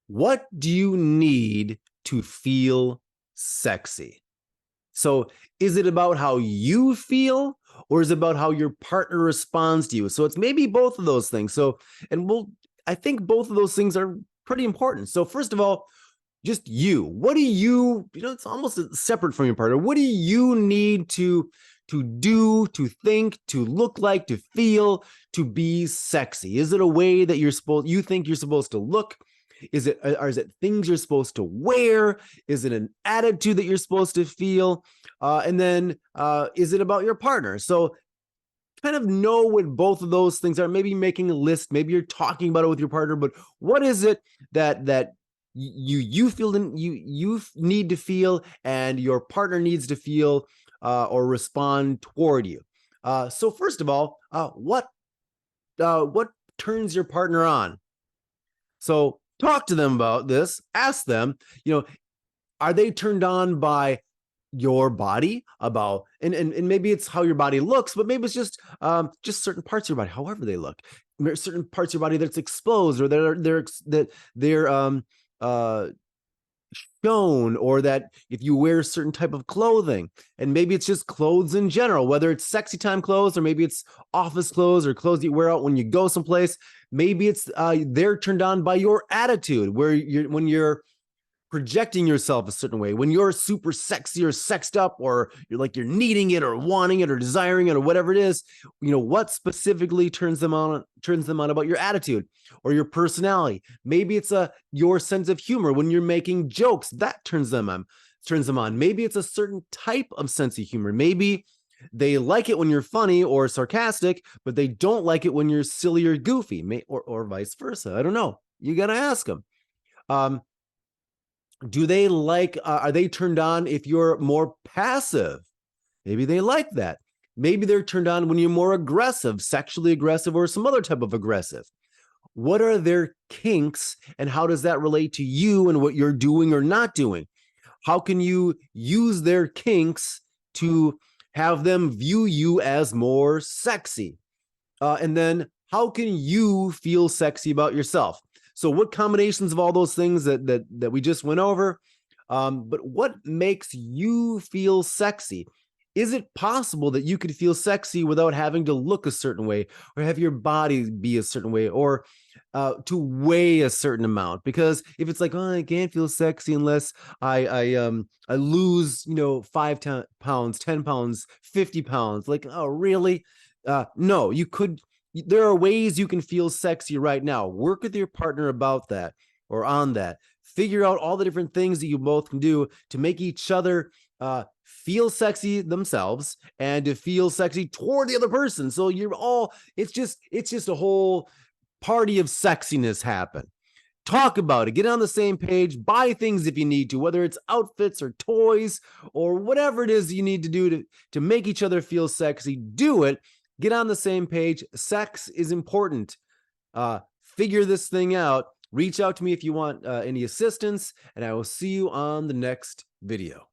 What do you need to feel sexy? So, is it about how you feel or is it about how your partner responds to you? So, it's maybe both of those things. So, and I think both of those things are pretty important. So, first of all, just you. What do you, it's almost separate from your partner. What do you need to do, to think, to look like, to feel, to be sexy? Is it a way that you think you're supposed to look? Is it things you're supposed to wear? Is it an attitude that you're supposed to feel? And then is it about your partner? So kind of know what both of those things are. Maybe making a list. Maybe you're talking about it with your partner. But what is it that you feel you need to feel, and your partner needs to feel or respond toward you? So first of all, what turns your partner on? So talk to them about this. Ask them, are they turned on by your body, about and maybe it's how your body looks, but maybe it's just certain parts of your body, however they look. There's certain parts of your body that's exposed, or they're uh shown, or that if you wear a certain type of clothing, and maybe it's just clothes in general, whether it's sexy time clothes or maybe it's office clothes or clothes you wear out when you go someplace. Maybe it's they're turned on by your attitude, where when you're projecting yourself a certain way, when you're super sexy or sexed up, or you're needing it or wanting it or desiring it or whatever it is. What specifically turns them on about your attitude or your personality. Maybe it's your sense of humor. When you're making jokes, that turns them on. Maybe it's a certain type of sense of humor. Maybe they like it when you're funny or sarcastic, but they don't like it when you're silly or goofy, or vice versa. I don't know. You got to ask them. Do they are they turned on if you're more passive? Maybe they like that. Maybe they're turned on when you're more aggressive, sexually aggressive, or some other type of aggressive. What are their kinks, and how does that relate to you and what you're doing or not doing? How can you use their kinks to have them view you as more sexy? And then how can you feel sexy about yourself? So what combinations of all those things that we just went over? But what makes you feel sexy? Is it possible that you could feel sexy without having to look a certain way, or have your body be a certain way, or to weigh a certain amount? Because if it's like, oh, I can't feel sexy unless I lose 5 pounds, 10 pounds, 50 pounds. Like, oh, really? No, you could. There are ways you can feel sexy right now. Work with your partner about that, or on that. Figure out all the different things that you both can do to make each other feel sexy themselves, and to feel sexy toward the other person. So it's just a whole party of sexiness happen. Talk about it. Get on the same page. Buy things if you need to, whether it's outfits or toys or whatever it is you need to do to make each other feel sexy. Do it. Get on the same page. Sex is important. Figure this thing out. Reach out to me if you want any assistance, and I will see you on the next video.